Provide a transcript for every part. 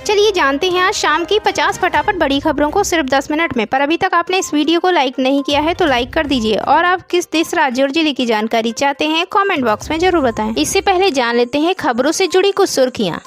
चलिए जानते हैं आज शाम की 50 फटाफट बड़ी खबरों को सिर्फ 10 मिनट में। पर अभी तक आपने इस वीडियो को लाइक नहीं किया है तो लाइक कर दीजिए और आप किस देश, राज्य और जिले की जानकारी चाहते हैं कमेंट बॉक्स में जरूर बताएं। इससे पहले जान लेते हैं खबरों से जुड़ी कुछ सुर्खियां।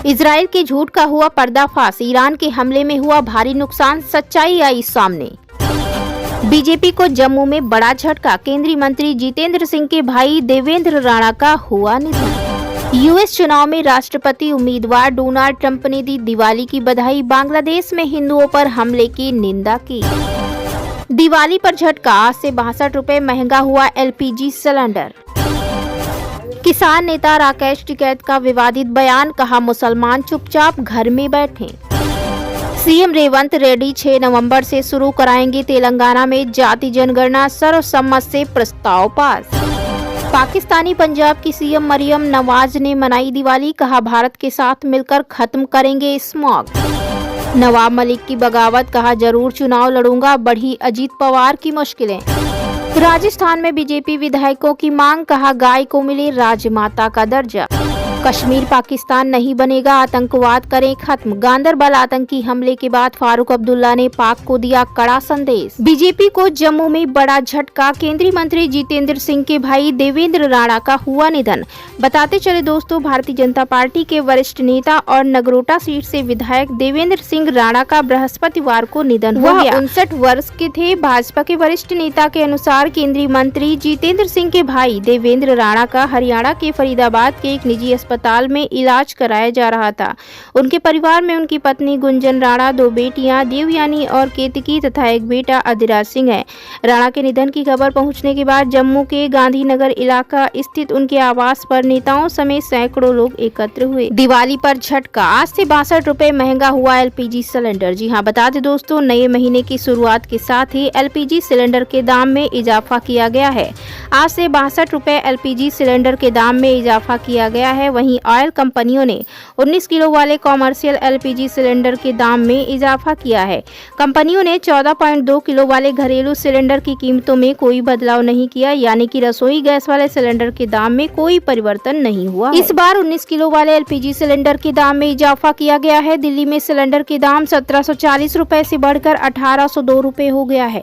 इजराइल के झूठ का हुआ पर्दाफाश, ईरान के हमले में हुआ भारी नुकसान, सच्चाई आई सामने। बीजेपी को जम्मू में बड़ा झटका, केंद्रीय मंत्री जितेंद्र सिंह के भाई देवेंद्र राणा का हुआ निधन। यूएस चुनाव में राष्ट्रपति उम्मीदवार डोनाल्ड ट्रंप ने दी दिवाली की बधाई, बांग्लादेश में हिंदुओं पर हमले की निंदा की। दिवाली पर झटका, आज से 62 रुपए महंगा हुआ एलपीजी सिलेंडर। किसान नेता राकेश टिकैत का विवादित बयान, कहा मुसलमान चुपचाप घर में बैठें। सीएम रेवंत रेड्डी 6 नवंबर से शुरू कराएंगे तेलंगाना में जाति जनगणना, सर्वसम्मत से प्रस्ताव पास। पाकिस्तानी पंजाब की सीएम मरियम नवाज ने मनाई दिवाली, कहा भारत के साथ मिलकर खत्म करेंगे स्मॉग। नवाब मलिक की बगावत, कहा जरूर चुनाव लड़ूंगा, बढ़ी अजीत पवार की मुश्किलें। राजस्थान में बीजेपी विधायकों की मांग, कहा गाय को मिले राजमाता का दर्जा। कश्मीर पाकिस्तान नहीं बनेगा, आतंकवाद करें खत्म। गांदरबल आतंकी हमले के बाद फारूक अब्दुल्ला ने पाक को दिया कड़ा संदेश। बीजेपी को जम्मू में बड़ा झटका, केंद्रीय मंत्री जितेंद्र सिंह के भाई देवेंद्र राणा का हुआ निधन। बताते चले दोस्तों, भारतीय जनता पार्टी के वरिष्ठ नेता और नगरोटा सीट से विधायक देवेंद्र सिंह राणा का बृहस्पतिवार को निधन हो गया। 59 वर्ष के थे। भाजपा के वरिष्ठ नेता के अनुसार केंद्रीय मंत्री जितेंद्र सिंह के भाई देवेंद्र राणा का हरियाणा के फरीदाबाद के एक निजी अस्पताल में इलाज कराया जा रहा था। उनके परिवार में उनकी पत्नी गुंजन राणा, 2 बेटियां देवयानी और केतकी तथा एक बेटा अधिराज सिंह है। राणा के निधन की खबर पहुंचने के बाद जम्मू के गांधीनगर इलाका स्थित उनके आवास पर नेताओं समेत सैकड़ों लोग एकत्र हुए। दिवाली पर झटका, आज से 62 रुपए महंगा हुआ एलपीजी सिलेंडर। जी हां, बता दें दोस्तों, नए महीने की शुरुआत के साथ ही एलपीजी सिलेंडर के दाम में इजाफा किया गया है। आज से 62 रुपए एलपीजी सिलेंडर के दाम में इजाफा किया गया है। वहीं ऑयल कंपनियों ने 19 किलो वाले कॉमर्शियल एलपीजी सिलेंडर के दाम में इजाफा किया है। कंपनियों ने 14.2 किलो वाले घरेलू सिलेंडर की कीमतों में कोई बदलाव नहीं किया, यानी कि रसोई गैस वाले सिलेंडर के दाम में कोई परिवर्तन नहीं हुआ। इस बार 19 किलो वाले एलपीजी सिलेंडर के दाम में इजाफा किया गया है। दिल्ली में सिलेंडर के दाम 1740 रुपए से बढ़कर 1802 रुपए हो गया है।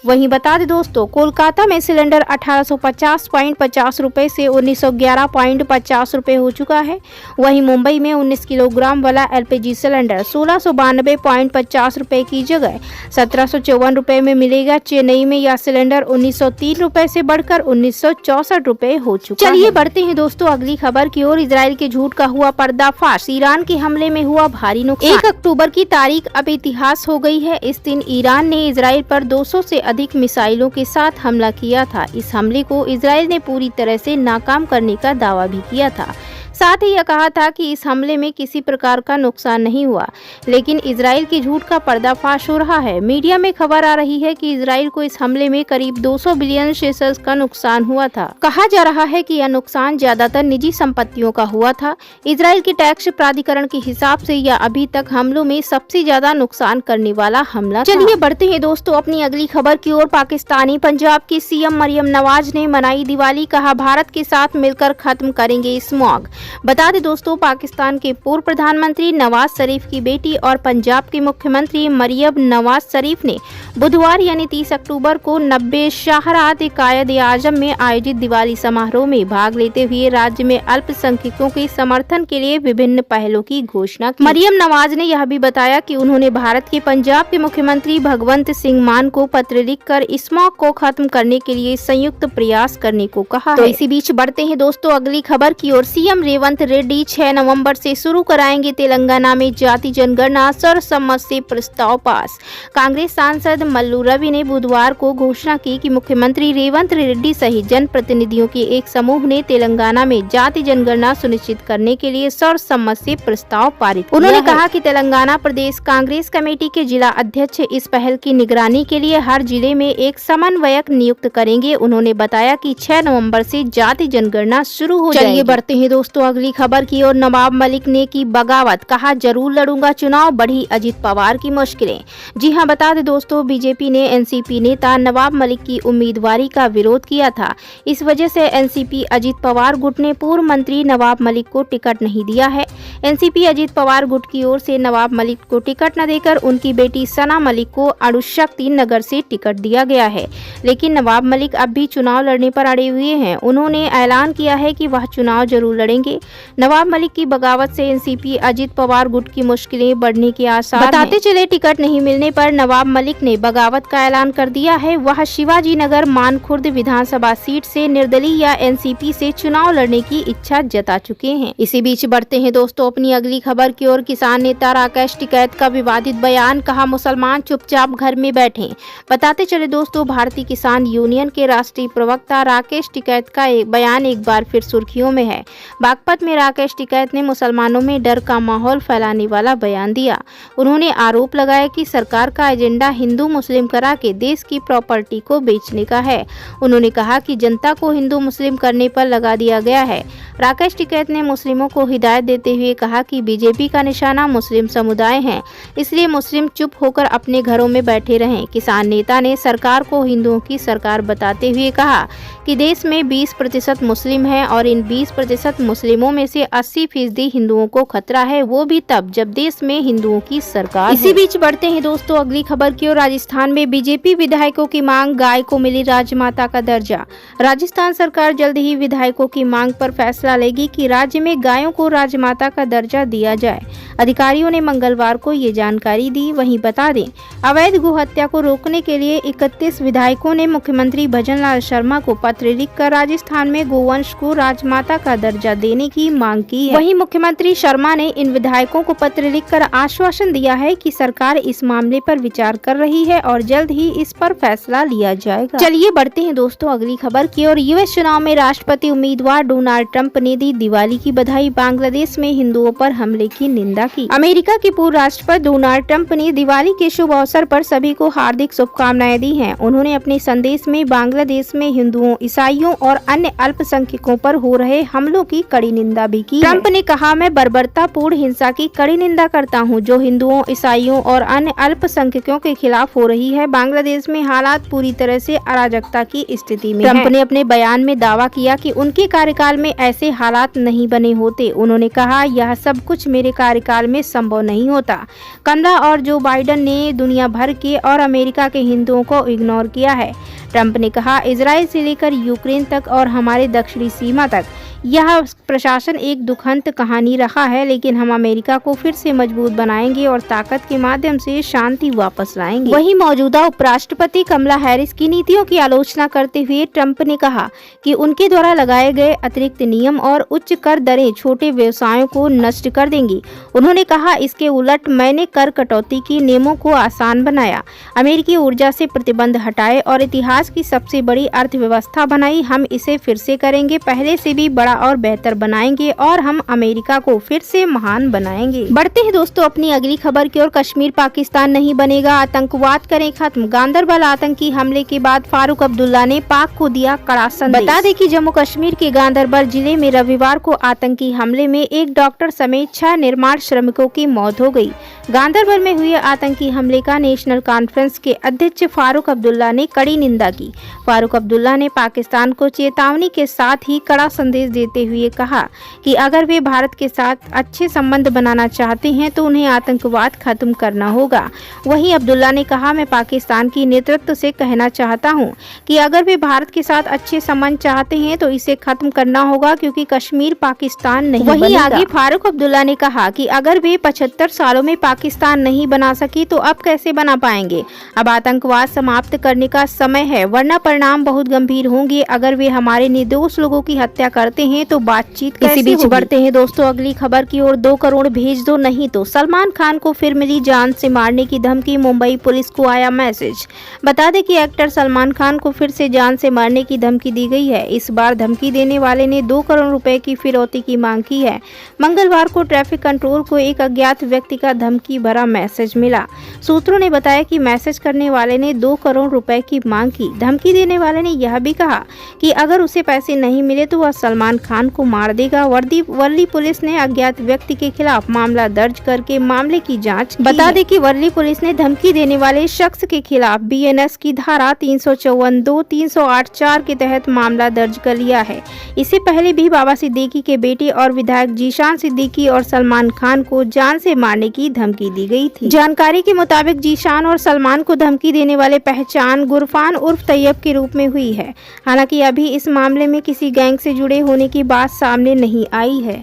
वहीं बता दें दोस्तों, कोलकाता में सिलेंडर 1850.50 रुपए से 1911.50 रुपए हो चुका है। वहीं मुंबई में 19 किलोग्राम वाला एलपीजी सिलेंडर 1692.50 रुपए की जगह 1754 रुपए में मिलेगा। चेन्नई में यह सिलेंडर 1903 रुपए से बढ़कर 1964 रुपए हो चुका है। चलिए बढ़ते हैं दोस्तों अगली खबर की ओर। इजराइल के झूठ का हुआ पर्दाफाश, ईरान के हमले में हुआ भारी नुकसान। 1 अक्टूबर की तारीख अब इतिहास हो गई है। इस दिन ईरान ने इजराइल पर 200 से अधिक मिसाइलों के साथ हमला किया था। इस हमले को इजराइल ने पूरी तरह से नाकाम करने का दावा भी किया था। साथ ही यह कहा था कि इस हमले में किसी प्रकार का नुकसान नहीं हुआ, लेकिन इजराइल के झूठ का पर्दाफाश हो रहा है। मीडिया में खबर आ रही है कि इजराइल को इस हमले में करीब 200 बिलियन शेल्स का नुकसान हुआ था। कहा जा रहा है कि यह नुकसान ज्यादातर निजी संपत्तियों का हुआ था। इजराइल के टैक्स प्राधिकरण के हिसाब से यह अभी तक हमलों में सबसे ज्यादा नुकसान करने वाला हमला। चलिए बढ़ते हैं दोस्तों अपनी अगली खबर की ओर। पाकिस्तानी पंजाब की सीएम मरियम नवाज ने मनाई दिवाली, कहा भारत के साथ मिलकर खत्म करेंगे स्मॉग। बता दें दोस्तों, पाकिस्तान के पूर्व प्रधानमंत्री नवाज शरीफ की बेटी और पंजाब के मुख्यमंत्री मरियम नवाज शरीफ ने बुधवार यानी 30 अक्टूबर को 90 शाहरात कायद-ए-आजम में आयोजित दिवाली समारोह में भाग लेते हुए राज्य में अल्पसंख्यकों के समर्थन के लिए विभिन्न पहलों की घोषणा की। मरियम नवाज ने यह भी बताया कि उन्होंने भारत के पंजाब के मुख्यमंत्री भगवंत सिंह मान को पत्र लिखकर स्मॉग को खत्म करने के लिए संयुक्त प्रयास करने को कहा। तो इसी बीच बढ़ते हैं दोस्तों अगली खबर की ओर। सीएम रेवंत रेड्डी 6 नवंबर से शुरू कराएंगे तेलंगाना में जाति जनगणना, सर्वसम्मत से प्रस्ताव पास। कांग्रेस सांसद मल्लू रवि ने बुधवार को घोषणा की कि मुख्यमंत्री रेवंत रेड्डी सहित जनप्रतिनिधियों के एक समूह ने तेलंगाना में जाति जनगणना सुनिश्चित करने के लिए सर्वसम्मत से प्रस्ताव पारित। उन्होंने कहा कि तेलंगाना प्रदेश कांग्रेस कमेटी के जिला अध्यक्ष इस पहल की निगरानी के लिए हर जिले में एक समन्वयक नियुक्त करेंगे। उन्होंने बताया कि 6 नवंबर से जाति जनगणना शुरू हो जाएगी। बढ़ते हैं दोस्तों अगली खबर की ओर। नवाब मलिक ने की बगावत, कहा जरूर लड़ूंगा चुनाव, बढ़ी अजित पवार की मुश्किलें। जी हां, बता दें दोस्तों, बीजेपी ने एनसीपी नेता नवाब मलिक की उम्मीदवारी का विरोध किया था। इस वजह से एनसीपी अजित पवार गुट ने पूर्व मंत्री नवाब मलिक को टिकट नहीं दिया है। एनसीपी अजित पवार गुट की ओर से नवाब मलिक को टिकट न देकर उनकी बेटी सना मलिक को अणुशक्ति नगर से टिकट दिया गया है। लेकिन नवाब मलिक अब भी चुनाव लड़ने पर अड़े हुए हैं। उन्होंने ऐलान किया है कि वह चुनाव जरूर लड़ेंगे। नवाब मलिक की बगावत से एनसीपी अजित पवार गुट की मुश्किलें बढ़ने के आसार बताते चले। टिकट नहीं मिलने पर नवाब मलिक ने बगावत का ऐलान कर दिया है। वह शिवाजी नगर मानखुर्द विधानसभा सीट से निर्दलीय या एनसीपी से चुनाव लड़ने की इच्छा जता चुके हैं। इसी बीच बढ़ते हैं दोस्तों अपनी अगली खबर की ओर। किसान नेता राकेश टिकैत का विवादित बयान, कहा मुसलमान चुपचाप घर में बैठे। बताते चले दोस्तों, भारतीय किसान यूनियन के राष्ट्रीय प्रवक्ता राकेश टिकैत का एक बयान एक बार फिर सुर्खियों में है। बागपत में राकेश टिकैत ने मुसलमानों में डर का माहौल फैलाने वाला बयान दिया। उन्होंने आरोप लगाया कि सरकार का एजेंडा हिंदू मुस्लिम करा के देश की प्रॉपर्टी को बेचने का है। उन्होंने कहा कि जनता को हिंदू मुस्लिम करने पर लगा दिया गया है। राकेश टिकैत ने मुस्लिमों को हिदायत देते हुए कहा कि बीजेपी का निशाना मुस्लिम समुदाय है, इसलिए मुस्लिम चुप होकर अपने घरों में बैठे रहें। किसान नेता ने सरकार को हिंदुओं की सरकार बताते हुए कहा कि देश में 20% मुस्लिम है और इन 20% मुस्लिमों में से 80% हिंदुओं को खतरा है, वो भी तब जब देश में हिंदुओं की सरकार है। इसी बीच बढ़ते हैं दोस्तों अगली खबर की ओर। राजस्थान में बीजेपी विधायकों की मांग, गाय को मिली राजमाता का दर्जा। राजस्थान सरकार जल्द ही विधायकों की मांग पर फैसला लेगी कि राज्य में गायों को राजमाता का दर्जा दिया जाए। अधिकारियों ने मंगलवार को ये जानकारी दी। वहीं बता दें, अवैध गो हत्या को रोकने के लिए 31 विधायकों ने मुख्यमंत्री भजनलाल शर्मा को पत्र लिखकर राजस्थान में गोवंश को राजमाता का दर्जा देने की मांग की है। वहीं मुख्यमंत्री शर्मा ने इन विधायकों को पत्र लिखकर आश्वासन दिया है कि सरकार इस मामले पर विचार कर रही है और जल्द ही इस पर फैसला लिया जाएगा। चलिए बढ़ते हैं दोस्तों अगली खबर की ओर। यूएस चुनाव में राष्ट्रपति उम्मीदवार डोनाल्ड ट्रंप ने दी दिवाली की बधाई, बांग्लादेश में हिंदुओं पर हमले की निंदा की। अमेरिका के पूर्व राष्ट्रपति डोनाल्ड ट्रंप ने दिवाली के शुभ अवसर पर सभी को हार्दिक शुभकामनाएं दी हैं। उन्होंने अपने संदेश में बांग्लादेश में हिंदुओं, ईसाइयों और अन्य अल्पसंख्यकों पर हो रहे हमलों की कड़ी निंदा भी की। ट्रंप ने कहा, मैं बर्बरतापूर्ण हिंसा की कड़ी निंदा करता हूं, जो हिंदुओं, ईसाइयों और अन्य अल्पसंख्यकों के खिलाफ हो रही है। बांग्लादेश में हालात पूरी तरह से अराजकता की स्थिति में ट्रंप ने अपने बयान में दावा किया कि उनके कार्यकाल में ऐसे हालात नहीं बने होते। उन्होंने कहा, यह सब कुछ मेरे कार्यकाल में संभव नहीं होता। कमला और जो बाइडेन ने दुनिया भर के और अमेरिका के हिंदुओं को इग्नोर किया है। ट्रंप ने कहा, इजराइल से लेकर यूक्रेन तक और हमारे दक्षिणी सीमा तक यह प्रशासन एक दुखंत कहानी रहा है, लेकिन हम अमेरिका को फिर से मजबूत बनाएंगे और ताकत के माध्यम से शांति वापस लाएंगे। वहीं मौजूदा उपराष्ट्रपति कमला हैरिस की नीतियों की आलोचना करते हुए ट्रंप ने कहा कि उनके द्वारा लगाए गए अतिरिक्त नियम और उच्च कर दरें छोटे व्यवसायों को नष्ट कर देंगी। उन्होंने कहा, इसके उलट मैंने कर कटौती के नियमों को आसान बनाया, अमेरिकी ऊर्जा से प्रतिबंध हटाए और इतिहास की सबसे बड़ी अर्थव्यवस्था बनाई। हम इसे फिर से करेंगे, पहले से भी बड़ा और बेहतर बनाएंगे और हम अमेरिका को फिर से महान बनाएंगे। बढ़ते हैं दोस्तों अपनी अगली खबर की ओर। कश्मीर पाकिस्तान नहीं बनेगा, आतंकवाद करें खत्म। गांदरबल आतंकी हमले के बाद फारूक अब्दुल्ला ने पाक को दिया कड़ा संदेश। बता दें कि जम्मू कश्मीर के गांदरबल जिले में रविवार को आतंकी हमले में एक डॉक्टर समेत 6 निर्माण श्रमिकों की मौत हो गई। गांदरबल में हुए आतंकी हमले का नेशनल कॉन्फ्रेंस के अध्यक्ष फारूक अब्दुल्ला ने कड़ी निंदा की। फारूक अब्दुल्ला ने पाकिस्तान को चेतावनी के साथ ही कड़ा संदेश देते हुए कहा कि अगर वे भारत के साथ अच्छे संबंध बनाना चाहते हैं तो उन्हें आतंकवाद खत्म करना होगा। वहीं अब्दुल्ला ने कहा, मैं पाकिस्तान की नेतृत्व से कहना चाहता हूं कि अगर वे भारत के साथ अच्छे संबंध चाहते हैं तो इसे खत्म करना होगा, क्योंकि कश्मीर पाकिस्तान नहीं बनेगा। वहीं आगे फारूक अब्दुल्ला ने कहा कि अगर वे 75 सालों में पाकिस्तान नहीं बना सकी तो अब कैसे बना पाएंगे। अब आतंकवाद समाप्त करने का समय है, वरना परिणाम बहुत गंभीर होंगे। अगर वे हमारे निर्दोष लोगों की हत्या करते हैं तो बातचीत कैसे होगी। इसी बीच बढ़ते हैं दोस्तों अगली खबर की ओर। 2 करोड़ भेज दो, नहीं तो सलमान खान को फिर मिली जान से मारने की धमकी। मुंबई पुलिस को आया मैसेज। बता दें कि एक्टर सलमान खान को फिर से जान से मारने की धमकी दी गई है। इस बार धमकी देने वाले ने 2 करोड़ रुपए की फिरौती की मांग की है। मंगलवार को ट्रैफिक कंट्रोल को एक अज्ञात व्यक्ति का धमकी भरा मैसेज मिला। सूत्रों ने बताया कि मैसेज करने वाले ने 2 करोड़ रुपए की मांग की। धमकी देने वाले ने यह भी कहा कि अगर उसे पैसे नहीं मिले तो वह सलमान खान को मार कर देगा। वर्ली पुलिस ने अज्ञात व्यक्ति के खिलाफ मामला दर्ज करके मामले की जांच बता दें कि वर्ली पुलिस ने धमकी देने वाले शख्स के खिलाफ BNS की धारा 354(2), 308(4) के तहत मामला दर्ज कर लिया है। इससे पहले भी बाबा सिद्दीकी के बेटे और विधायक जीशान सिद्दीकी और सलमान खान को जान से मारने की धमकी दी गई थी। जानकारी के मुताबिक जीशान और सलमान को धमकी देने वाले पहचान गुरफान उर्फ तैयब के रूप में हुई है। हालांकि अभी इस मामले में किसी गैंग से जुड़े होने की बात सामने नहीं आई है।